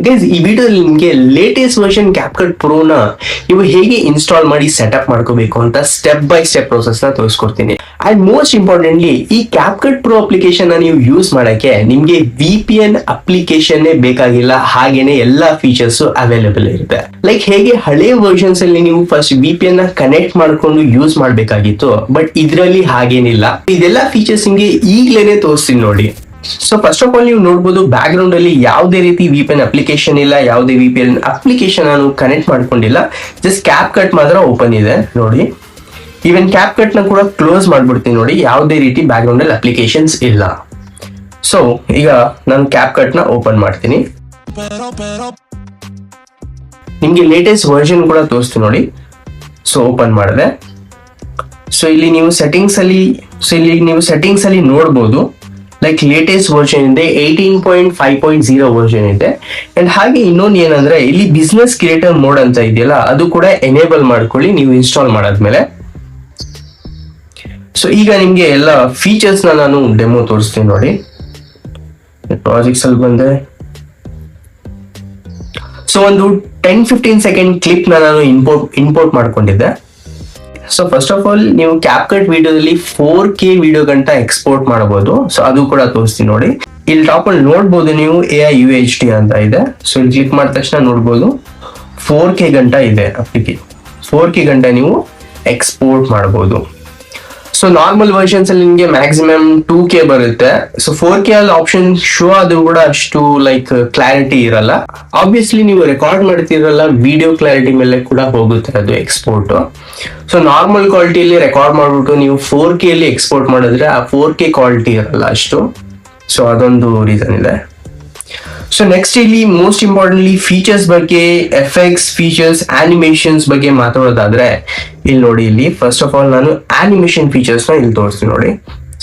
Guys, ಈ ವಿಡಿಯೋದಲ್ಲಿ ನಿಮಗೆ ಲೇಟೆಸ್ಟ್ ವರ್ಷನ್ ಕ್ಯಾಪ್ಕಟ್ ಪ್ರೋನ ನೀವು ಹೇಗೆ ಇನ್ಸ್ಟಾಲ್ ಮಾಡಿ ಸೆಟಪ್ ಮಾಡ್ಕೋಬೇಕು ಅಂತ ಸ್ಟೆಪ್ ಬೈ ಸ್ಟೆಪ್ ಪ್ರೊಸೆಸ್ ನ ತೋರಿಸ್ಕೊಡ್ತೀನಿ. ಅಂಡ್ ಮೋಸ್ಟ್ ಇಂಪಾರ್ಟೆಂಟ್ಲಿ, ಈ ಕ್ಯಾಪ್ಕಟ್ ಪ್ರೋ ಅಪ್ಲಿಕೇಶನ್ ನ ನೀವು ಯೂಸ್ ಮಾಡಕ್ಕೆ ನಿಮ್ಗೆ VPN ಅಪ್ಲಿಕೇಶನ್ ಬೇಕಾಗಿಲ್ಲ, ಹಾಗೇನೆ ಎಲ್ಲಾ ಫೀಚರ್ಸ್ ಅವೈಲೇಬಲ್ ಇರುತ್ತೆ. ಲೈಕ್ ಹೇಗೆ ಹಳೆ ವರ್ಷನ್ಸ್ ಅಲ್ಲಿ ನೀವು ಫಸ್ಟ್ VPN ನ ಕನೆಕ್ಟ್ ಮಾಡ್ಕೊಂಡು ಯೂಸ್ ಮಾಡ್ಬೇಕಾಗಿತ್ತು, ಬಟ್ ಇದರಲ್ಲಿ ಹಾಗೇನಿಲ್ಲ. ಇದೆಲ್ಲ ಫೀಚರ್ಸ್ ನಿಮ್ಗೆ ಈಗ್ಲೇನೆ ತೋರಿಸ್ತೀನಿ ನೋಡಿ. ಸೊ ಫಸ್ಟ್ ಆಫ್ ಆಲ್ ನೀವು ನೋಡಬಹುದು, ಬ್ಯಾಕ್ ಗ್ರೌಂಡ್ ಅಲ್ಲಿ ಯಾವುದೇ ರೀತಿ VPN ಅಪ್ಲಿಕೇಶನ್ ಇಲ್ಲ, ಯಾವುದೇ VPN ಅಪ್ಲಿಕೇಶನ್ ನಾನು ಕನೆಕ್ಟ್ ಮಾಡ್ಕೊಂಡಿಲ್ಲ. ಜಸ್ಟ್ ಕ್ಯಾಪ್ ಕಟ್ ಮಾತ್ರ ಓಪನ್ ಇದೆ ನೋಡಿ. ಈವನ್ ಕ್ಯಾಪ್ ಕಟ್ ನ ಕೂಡ ಕ್ಲೋಸ್ ಮಾಡ್ಬಿಡ್ತೀನಿ ನೋಡಿ, ಯಾವುದೇ ರೀತಿ ಬ್ಯಾಕ್ ಗ್ರೌಂಡ್ ಅಲ್ಲಿ ಅಪ್ಲಿಕೇಶನ್ಸ್ ಇಲ್ಲ. ಸೊ ಈಗ ನಾನು ಕ್ಯಾಪ್ ಕಟ್ ನ ಓಪನ್ ಮಾಡ್ತೀನಿ. ನಿಮ್ಗೆ ಲೇಟೆಸ್ಟ್ ವರ್ಷನ್ ಕೂಡ ತೋರಿಸ್ತೀನಿ ನೋಡಿ. ಸೊ ಓಪನ್ ಮಾಡಿದೆ. ಸೊ ಇಲ್ಲಿ ನೀವು ಸೆಟ್ಟಿಂಗ್ಸ್ ಅಲ್ಲಿ ನೋಡಬಹುದು, ಲೈಕ್ ಲೇಟೆಸ್ಟ್ ವರ್ಷನ್ ಇದೆ, 18.5.0 ವರ್ಷನ್ ಇದೆ. ಅಂಡ್ ಹಾಗೆ ಇನ್ನೊಂದು ಏನಂದ್ರೆ, ಇಲ್ಲಿ ಬಿಸ್ನೆಸ್ ಕ್ರಿಯೇಟರ್ ಮೋಡ್ ಅಂತ ಇದೆಯಲ್ಲ, ಅದು ಕೂಡ ಎನೇಬಲ್ ಮಾಡ್ಕೊಳ್ಳಿ ನೀವು ಇನ್ಸ್ಟಾಲ್ ಮಾಡಾದ್ಮೇಲೆ. ಸೊ ಈಗ ನಿಮ್ಗೆ ಎಲ್ಲ ಫೀಚರ್ಸ್ ನಾನು ಡೆಮೋ ತೋರಿಸ್ತೀನಿ ನೋಡಿ. ಪ್ರಾಜೆಕ್ಟ್ಸ್ ಅಲ್ಲಿ ಬಂದೆ. ಸೊ ಒಂದು 10-15 ಸೆಕೆಂಡ್ ಕ್ಲಿಪ್ ನಾನು ಇಂಪೋರ್ಟ್ ಮಾಡ್ಕೊಂಡಿದ್ದೆ. ಸೊ ಫಸ್ಟ್ ಆಫ್ ಆಲ್, ನೀವು ಕ್ಯಾಪ್ಕಟ್ ವಿಡಿಯೋದಲ್ಲಿ 4K ವಿಡಿಯೋ ಗಂಟ ಎಕ್ಸ್ಪೋರ್ಟ್ ಮಾಡಬಹುದು. ಸೊ ಅದು ಕೂಡ ತೋರಿಸ್ತೀನಿ ನೋಡಿ. ಇಲ್ಲಿ ಟಾಪ್ ಅಲ್ಲಿ ನೋಡ್ಬೋದು ನೀವು AI UHD ಅಂತ ಇದೆ. ಸೊ ಇಲ್ಲಿ ಕ್ಲಿಕ್ ಮಾಡಿದ ತಕ್ಷಣ ನೋಡ್ಬೋದು 4K ಗಂಟ ಇದೆ ಅಪ್ಲಿಕೇಶನ್. 4K ಗಂಟ ನೀವು ಎಕ್ಸ್ಪೋರ್ಟ್ ಮಾಡಬಹುದು. ಸೊ ನಾರ್ಮಲ್ ವರ್ಷನ್ಸ್ ಅಲ್ಲಿ ನಿಮಗೆ ಮ್ಯಾಕ್ಸಿಮಮ್ 2K ಬರುತ್ತೆ. ಸೊ 4K ಅಲ್ಲಿ ಆಪ್ಷನ್ ಶೋ ಆದ್ರೂ ಕೂಡ ಅಷ್ಟು ಲೈಕ್ ಕ್ಲಾರಿಟಿ ಇರಲ್ಲ. ಆಬ್ವಿಯಸ್ಲಿ ನೀವು ರೆಕಾರ್ಡ್ ಮಾಡ್ತಿರಲ್ಲ, ವಿಡಿಯೋ ಕ್ಲಾರಿಟಿ ಮೇಲೆ ಕೂಡ ಹೋಗುತ್ತೆ ಅದು ಎಕ್ಸ್ಪೋರ್ಟ್. ಸೊ ನಾರ್ಮಲ್ ಕ್ವಾಲಿಟಿಯಲ್ಲಿ ರೆಕಾರ್ಡ್ ಮಾಡ್ಬಿಟ್ಟು ನೀವು 4K ಅಲ್ಲಿ ಎಕ್ಸ್ಪೋರ್ಟ್ ಮಾಡಿದ್ರೆ ಆ 4K ಕ್ವಾಲಿಟಿ ಇರಲ್ಲ ಅಷ್ಟು. ಸೊ ಅದೊಂದು ರೀಸನ್ ಇದೆ. ಸೊ ನೆಕ್ಸ್ಟ್ ಇಲ್ಲಿ ಮೋಸ್ಟ್ ಇಂಪಾರ್ಟೆಂಟ್ಲಿ ಫೀಚರ್ಸ್ ಬಗ್ಗೆ, ಎಫೆಕ್ಟ್ಸ್, ಫೀಚರ್ಸ್, ಆನಿಮೇಷನ್ಸ್ ಬಗ್ಗೆ ಮಾತಾಡೋದಾದ್ರೆ ಇಲ್ಲಿ ನೋಡಿ. ಇಲ್ಲಿ ಫಸ್ಟ್ ಆಫ್ ಆಲ್ ನಾನು ಆನಿಮೇಷನ್ ಫೀಚರ್ಸ್ ನ ಇಲ್ಲಿ ತೋರಿಸ್ತೀನಿ ನೋಡಿ.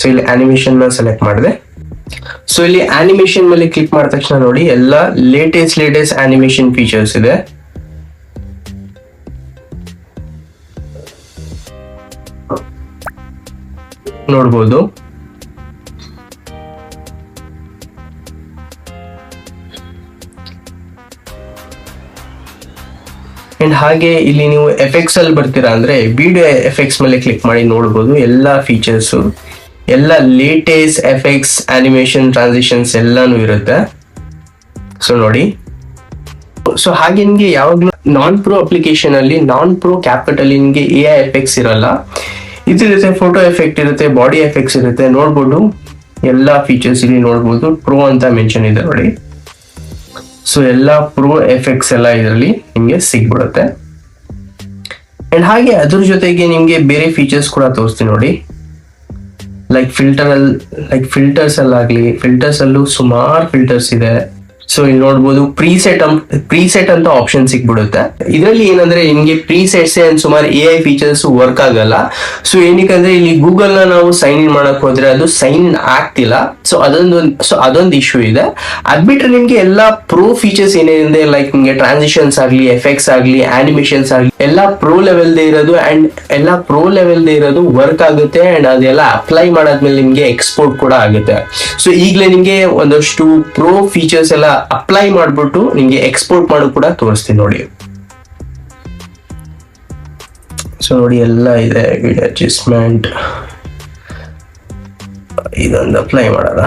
ಸೊ ಇಲ್ಲಿ ಆನಿಮೇಷನ್ ನ ಸೆಲೆಕ್ಟ್ ಮಾಡಿದೆ. ಸೊ ಇಲ್ಲಿ ಆನಿಮೇಷನ್ ಮೇಲೆ ಕ್ಲಿಕ್ ಮಾಡಿದ ತಕ್ಷಣ ನೋಡಿ, ಎಲ್ಲ ಲೇಟೆಸ್ಟ್ ಆನಿಮೇಷನ್ ಫೀಚರ್ಸ್ ಇದೆ. ನೋಡ್ಬೋದು. ಅಂಡ್ ಹಾಗೆ ಇಲ್ಲಿ ನೀವು ಎಫೆಕ್ಟ್ಸ್ ಅಲ್ಲಿ ಬರ್ತೀರಾ ಅಂದ್ರೆ ವಿಡಿಯೋ ಎಫೆಕ್ಟ್ಸ್ ಮೇಲೆ ಕ್ಲಿಕ್ ಮಾಡಿ ನೋಡಬಹುದು. ಎಲ್ಲಾ ಫೀಚರ್ಸ್, ಎಲ್ಲ ಲೇಟೆಸ್ಟ್ ಎಫೆಕ್ಟ್ಸ್, ಆನಿಮೇಷನ್, ಟ್ರಾನ್ಸಿಷನ್ಸ್ ಎಲ್ಲಾನು ಇರುತ್ತೆ. ಸೊ ನೋಡಿ. ಸೊ ಹಾಗೆ ನಿಮ್ಗೆ ಯಾವಾಗ್ಲೂ ನಾನ್ ಪ್ರೋ ಅಪ್ಲಿಕೇಶನ್ ಅಲ್ಲಿ, ನಾನ್ ಪ್ರೋ ಕ್ಯಾಪ್ಕಟ್ ಅಲ್ಲಿ ನಿಮ್ಗೆ AI ಎಫೆಕ್ಟ್ಸ್ ಇರಲ್ಲ. ಇದಿರುತ್ತೆ, ಫೋಟೋ ಎಫೆಕ್ಟ್ ಇರುತ್ತೆ, ಬಾಡಿ ಎಫೆಕ್ಟ್ಸ್ ಇರುತ್ತೆ. ನೋಡ್ಬೋದು ಎಲ್ಲಾ ಫೀಚರ್ಸ್ ಇಲ್ಲಿ ನೋಡ್ಬೋದು. ಪ್ರೋ ಅಂತ ಮೆನ್ಷನ್ ಇದೆ ನೋಡಿ. ಸೊ ಎಲ್ಲ ಪ್ರೋ ಎಫೆಕ್ಟ್ಸ್ ಎಲ್ಲ ಇದರಲ್ಲಿ ನಿಮ್ಗೆ ಸಿಗ್ಬಿಡುತ್ತೆ. ಅಂಡ್ ಹಾಗೆ ಅದ್ರ ಜೊತೆಗೆ ನಿಮ್ಗೆ ಬೇರೆ ಫೀಚರ್ಸ್ ಕೂಡ ತೋರಿಸ್ತೀನಿ ನೋಡಿ. ಲೈಕ್ ಫಿಲ್ಟರ್ಸ್ ಅಲ್ಲಾಗ್ಲಿ, ಫಿಲ್ಟರ್ಸ್ ಅಲ್ಲೂ ಸುಮಾರು ಫಿಲ್ಟರ್ಸ್ ಇದೆ. ಸೊ ಇಲ್ಲಿ ನೋಡ್ಬೋದು ಪ್ರೀಸೆಟ್ ಅಂತ ಆಪ್ಷನ್ ಸಿಗ್ಬಿಡುತ್ತೆ. ಇದರಲ್ಲಿ ಏನಂದ್ರೆ ನಿಮ್ಗೆ ಪ್ರೀಸೆಟ್ಸ್ ಅಂಡ್ ಸುಮಾರು AI ಫೀಚರ್ಸ್ ವರ್ಕ್ ಆಗಲ್ಲ. ಸೊ ಏನಕ್ಕಂದ್ರೆ ಇಲ್ಲಿ ಗೂಗಲ್ ನ ನಾವು ಸೈನ್ ಇನ್ ಮಾಡಕ್ ಹೋದ್ರೆ ಅದು ಸೈನ್ ಇನ್ ಆಗ್ತಿಲ್ಲ. ಸೊ ಅದೊಂದು ಇಶ್ಯೂ ಇದೆ. ಅದ್ಬಿಟ್ರೆ ನಿಮ್ಗೆ ಎಲ್ಲಾ ಪ್ರೋ ಫೀಚರ್ಸ್ ಏನೇನಿದೆ, ಲೈಕ್ ನಿಮ್ಗೆ ಟ್ರಾನ್ಸಿಷನ್ಸ್ ಆಗ್ಲಿ, ಎಫೆಕ್ಟ್ಸ್ ಆಗ್ಲಿ, ಆನಿಮೇಷನ್ಸ್ ಆಗ್ಲಿ, ಎಲ್ಲಾ ಪ್ರೋ ಲೆವೆಲ್ ಇರೋದು ವರ್ಕ್ ಆಗುತ್ತೆ. ಅಂಡ್ ಅದೆಲ್ಲ ಅಪ್ಲೈ ಮಾಡಾದ್ಮೇಲೆ ನಿಮ್ಗೆ ಎಕ್ಸ್ಪೋರ್ಟ್ ಕೂಡ ಆಗುತ್ತೆ. ಸೊ ಈಗಲೇ ನಿಮ್ಗೆ ಒಂದಷ್ಟು ಪ್ರೋ ಫೀಚರ್ಸ್ ಎಲ್ಲ ಅಪ್ಲೈ ಮಾಡ್ಬಿಟ್ಟು ನಿಮ್ಗೆ ಎಕ್ಸ್ಪೋರ್ಟ್ ಮಾಡೋ ಕೂಡ ತೋರಿಸ್ತೀನಿ ನೋಡಿ. ಸೊ ನೋಡಿ ಎಲ್ಲ ಇದೆ. ವಿಡಿಯೋ ಅಡ್ಜಸ್ಟ್ಮೆಂಟ್ ಇದೊಂದು ಅಪ್ಲೈ ಮಾಡೋಣ.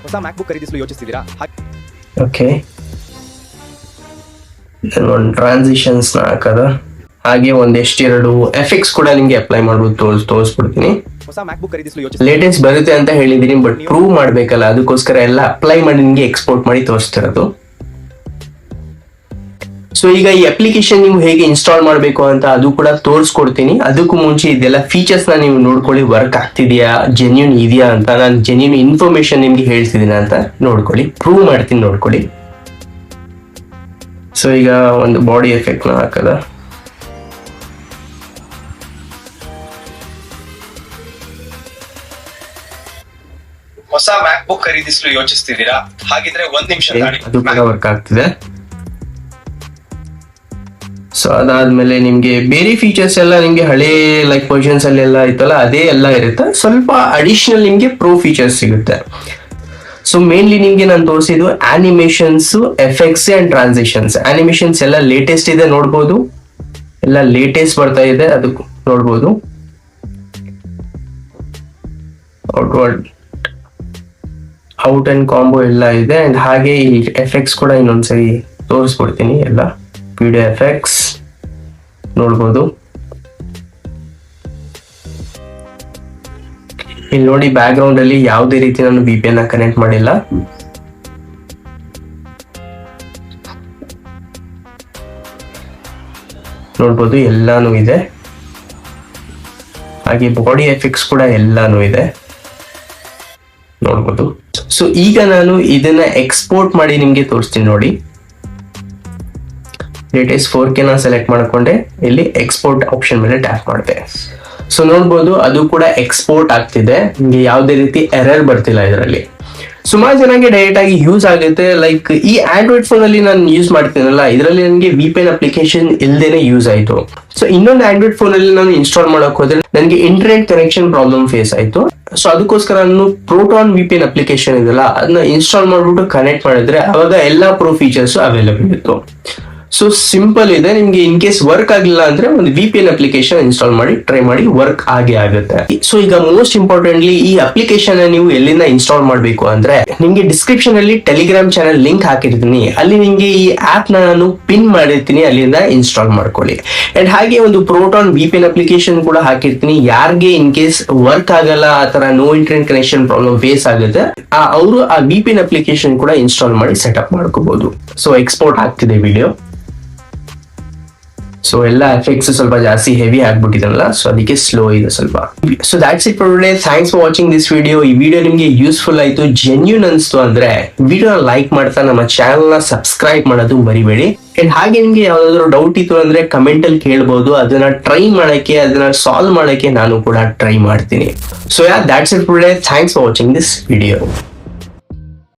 ಹೊಸ ಮ್ಯಾಕ್ಬುಕ್ ಖರೀದಿಸಲು ಯೋಚಿಸ್ತಿದ್ದೀರಾ? ಓಕೆ, ಒಂದು ಟ್ರಾನ್ಸಿಷನ್ಸ್ ನ ಹಾಕದ, ಹಾಗೆ ಒಂದೆರಡು ಎಫೆಕ್ಟ್ಸ್ ಕೂಡ ನಿಮ್ಗೆ ಅಪ್ಲೈ ಮಾಡ್ಬೋದು ತೋರಿಸ್ಬಿಡ್ತೀನಿ. ಹೊಸ ಮ್ಯಾಕ್ಬುಕ್ ಖರೀದಿಸಲು ಲೇಟೆಸ್ಟ್ ಬರುತ್ತೆ ಅಂತ ಹೇಳಿದೀನಿ, ಬಟ್ ಪ್ರೂವ್ ಮಾಡ್ಬೇಕಲ್ಲ, ಅದಕ್ಕೋಸ್ಕರ ಎಲ್ಲ ಅಪ್ಲೈ ಮಾಡಿ ನಿಮ್ಗೆ ಎಕ್ಸ್ಪೋರ್ಟ್ ಮಾಡಿ ತೋರಿಸ್ತಿರೋದು. ಸೊ ಈಗ ಈ ಅಪ್ಲಿಕೇಶನ್ ನೀವು ಹೇಗೆ ಇನ್ಸ್ಟಾಲ್ ಮಾಡಬೇಕು ಅಂತ ಅದು ಕೂಡ ತೋರಿಸ್ಕೊಡ್ತೀನಿ. ಅದಕ್ಕೂ ಮುಂಚೆ ಇದೆಲ್ಲ ಫೀಚರ್ಸ್ ನ ನೀವು ನೋಡ್ಕೊಳ್ಳಿ, ವರ್ಕ್ ಆಗ್ತಿದ್ಯಾ, ಜೆನ್ಯೂನ್ ಇದೆಯಾ ಅಂತ. ನಾನು ಜೆನ್ಯೂನ್ ಇನ್ಫಾರ್ಮೇಶನ್ ನಿಮ್ಗೆ ಹೇಳ್ತಿದ್ದೀನಿ ಅಂತ ನೋಡ್ಕೊಳ್ಳಿ, ಪ್ರೂವ್ ಮಾಡ್ತೀನಿ ನೋಡ್ಕೊಳ್ಳಿ. ಸೊ ಈಗ ಒಂದು ಬಾಡಿ ಎಫೆಕ್ಟ್ ನ ಹಾಕದ. ಹೊಸ ಮ್ಯಾಕ್ಬುಕ್ ಖರೀದಿಸಲು ಯೋಚಿಸ್ತಿದ್ದೀರಾ? ಹಾಗಿದ್ರೆ ಒಂದ್ ನಿಮಿಷ ಅದು ಕೂಡ ವರ್ಕ್ ಆಗ್ತಿದೆ. ಸೊ ಅದಾದ್ಮೇಲೆ ನಿಮ್ಗೆ ಬೇರೆ ಫೀಚರ್ಸ್ ಎಲ್ಲ ನಿಮ್ಗೆ ಹಳೆ ಲೈಕ್ ವರ್ಷನ್ಸ್ ಅಲ್ಲಿ ಎಲ್ಲ ಇತ್ತಲ್ಲ, ಅದೇ ಎಲ್ಲ ಇರುತ್ತೆ. ಸ್ವಲ್ಪ ಅಡಿಷನಲ್ ನಿಮ್ಗೆ ಪ್ರೋ ಫೀಚರ್ಸ್ ಸಿಗುತ್ತೆ. ಸೊ ಮೇನ್ಲಿ ನಿಮ್ಗೆ ನಾನು ತೋರಿಸಿದ್ದು ಆನಿಮೇಷನ್ಸ್, ಎಫೆಕ್ಟ್ಸ್ ಅಂಡ್ ಟ್ರಾನ್ಸಿಷನ್ಸ್. ಆನಿಮೇಷನ್ಸ್ ಎಲ್ಲ ಲೇಟೆಸ್ಟ್ ಇದೆ ನೋಡ್ಬೋದು, ಎಲ್ಲ ಲೇಟೆಸ್ಟ್ ಬರ್ತಾ ಇದೆ, ಅದು ನೋಡ್ಬೋದು. ಔಟ್ ಅಂಡ್ ಕಾಂಬೋ ಎಲ್ಲ ಇದೆ. ಅಂಡ್ ಹಾಗೆ ಈ ಎಫೆಕ್ಟ್ಸ್ ಕೂಡ ಇನ್ನೊಂದ್ಸರಿ ತೋರಿಸ್ಕೊಡ್ತೀನಿ. ಎಲ್ಲ ವಿಡಿಯೋ ಎಫೆಕ್ಟ್ಸ್ ನೋಡ್ಬೋದು. ಇಲ್ಲಿ ನೋಡಿ, ಬ್ಯಾಕ್ ಗ್ರೌಂಡ್ ಅಲ್ಲಿ ಯಾವುದೇ ರೀತಿ ನಾನು VPN ಕನೆಕ್ಟ್ ಮಾಡಿಲ್ಲ. ನೋಡ್ಬೋದು ಎಲ್ಲಾನು ಇದೆ. ಹಾಗೆ ಬಾಡಿ ಎಫೆಕ್ಟ್ಸ್ ಕೂಡ ಎಲ್ಲಾನು ಇದೆ ನೋಡ್ಬೋದು. ಸೊ ಈಗ ನಾನು ಇದನ್ನ ಎಕ್ಸ್ಪೋರ್ಟ್ ಮಾಡಿ ನಿಮ್ಗೆ ತೋರಿಸ್ತೀನಿ ನೋಡಿ. ಲೇಟೆಸ್ಟ್ 4K ಸೆಲೆಕ್ಟ್ ಮಾಡ್ಕೊಂಡೆ, ಇಲ್ಲಿ ಎಕ್ಸ್ಪೋರ್ಟ್ ಆಪ್ಷನ್ ಮೇಲೆ ಟ್ಯಾಪ್ ಮಾಡಿದೆ. ಸೊ ನೋಡ್ಬೋದು ಅದು ಕೂಡ ಎಕ್ಸ್ಪೋರ್ಟ್ ಆಗ್ತಿದೆ, ನಿಮ್ಗೆ ಯಾವುದೇ ರೀತಿ ಎರರ್ ಬರ್ತಿಲ್ಲ ಇದರಲ್ಲಿ. ಸುಮಾರು ಜನಕ್ಕೆ ಡೈರೆಕ್ಟ್ ಆಗಿ ಯೂಸ್ ಆಗುತ್ತೆ. ಲೈಕ್ ಈ ಆಂಡ್ರಾಯ್ಡ್ ಫೋನ್ ಅಲ್ಲಿ ನಾನು ಯೂಸ್ ಮಾಡ್ತೀನಲ್ಲ, ಇದರಲ್ಲಿ ನನಗೆ VPN ಅಪ್ಲಿಕೇಶನ್ ಇಲ್ದೇನೆ ಯೂಸ್ ಆಯ್ತು. ಸೊ ಇನ್ನೊಂದು ಆಂಡ್ರಾಯ್ಡ್ ಫೋನ್ ಅಲ್ಲಿ ನಾನು ಇನ್ಸ್ಟಾಲ್ ಮಾಡಕ್ ಹೋದ್ರೆ ನನಗೆ ಇಂಟರ್ನೆಟ್ ಕನೆಕ್ಷನ್ ಪ್ರಾಬ್ಲಮ್ ಫೇಸ್ ಆಯ್ತು. ಸೊ ಅದಕ್ಕೋಸ್ಕರ ನಾನು ಪ್ರೋಟಾನ್ VPN ಅಪ್ಲಿಕೇಶನ್ ಇದೆಲ್ಲ ಅದನ್ನ ಇನ್ಸ್ಟಾಲ್ ಮಾಡ್ಬಿಟ್ಟು ಕನೆಕ್ಟ್ ಮಾಡಿದ್ರೆ ಅವಾಗ ಎಲ್ಲಾ ಪ್ರೋ ಫೀಚರ್ಸ್ ಅವೈಲೇಬಲ್ ಇತ್ತು. ಸೊ ಸಿಂಪಲ್ ಇದೆ. ನಿಮ್ಗೆ ಇನ್ ಕೇಸ್ ವರ್ಕ್ ಆಗಿಲ್ಲ ಅಂದ್ರೆ ಒಂದು VPN ಅಪ್ಲಿಕೇಶನ್ ಇನ್ಸ್ಟಾಲ್ ಮಾಡಿ ಟ್ರೈ ಮಾಡಿ, ವರ್ಕ್ ಆಗೇ ಆಗುತ್ತೆ. ಸೊ ಈಗ ಮೋಸ್ಟ್ ಇಂಪಾರ್ಟೆಂಟ್ಲಿ ಈ ಅಪ್ಲಿಕೇಶನ್ ನೀವು ಎಲ್ಲಿಂದ ಇನ್ಸ್ಟಾಲ್ ಮಾಡಬೇಕು ಅಂದ್ರೆ, ನಿಮ್ಗೆ ಡಿಸ್ಕ್ರಿಪ್ಷನ್ ಅಲ್ಲಿ ಟೆಲಿಗ್ರಾಮ್ ಚಾನಲ್ ಲಿಂಕ್ ಹಾಕಿರ್ತೀನಿ, ಅಲ್ಲಿ ನಿಮ್ಗೆ ಈ ಆಪ್ ನಾನು ಪಿನ್ ಮಾಡಿರ್ತೀನಿ, ಅಲ್ಲಿಂದ ಇನ್ಸ್ಟಾಲ್ ಮಾಡ್ಕೊಳ್ಳಿ. ಅಂಡ್ ಹಾಗೆ ಒಂದು ಪ್ರೋಟಾನ್ VPN ಅಪ್ಲಿಕೇಶನ್ ಕೂಡ ಹಾಕಿರ್ತೀನಿ. ಯಾರಿಗೆ ಇನ್ ಕೇಸ್ ವರ್ಕ್ ಆಗಲ್ಲ, ಆ ತರ no internet connection problem face ಆಗುತ್ತೆ, ಅವರು ಆ VPN ಅಪ್ಲಿಕೇಶನ್ ಕೂಡ ಇನ್ಸ್ಟಾಲ್ ಮಾಡಿ ಸೆಟಪ್ ಮಾಡ್ಕೋಬಹುದು. ಸೊ ಎಕ್ಸ್ಪೋರ್ಟ್ ಆಗ್ತಿದೆ ವಿಡಿಯೋ. ಸೊ ಎಲ್ಲ ಎಫೆಕ್ಟ್ಸ್ ಸ್ವಲ್ಪ ಜಾಸ್ತಿ ಹೆವಿ ಆಗ್ಬಿಟ್ಟಿದಲ್ಲ, ಸೊ ಅದಕ್ಕೆ ಸ್ಲೋ ಇದೆ ಸ್ವಲ್ಪ. So that's it for today. Thanks for watching this video. ಈ ವಿಡಿಯೋ ನಿಮಗೆ ಯೂಸ್ಫುಲ್ ಆಯ್ತು, ಜೆನ್ಯೂನ್ ಅನ್ಸ್ತು ಅಂದ್ರೆ ವಿಡಿಯೋ ಲೈಕ್ ಮಾಡ್ತಾ ನಮ್ಮ ಚಾನಲ್ ನ ಸಬ್ಸ್ಕ್ರೈಬ್ ಮಾಡೋದು ಮರಿಬೇಡಿ. ಅಂಡ್ ಹಾಗೆ ನಿಮ್ಗೆ ಯಾವ್ದಾದ್ರು ಡೌಟ್ ಇತ್ತು ಅಂದ್ರೆ ಕಮೆಂಟ್ ಅಲ್ಲಿ ಕೇಳ್ಬೋದು, ಅದನ್ನ ಟ್ರೈ ಮಾಡಕ್ಕೆ, ಅದನ್ನ ಸಾಲ್ವ್ ಮಾಡಕ್ಕೆ ನಾನು ಕೂಡ ಟ್ರೈ ಮಾಡ್ತೀನಿ. So that's it for today. Thanks for watching this video.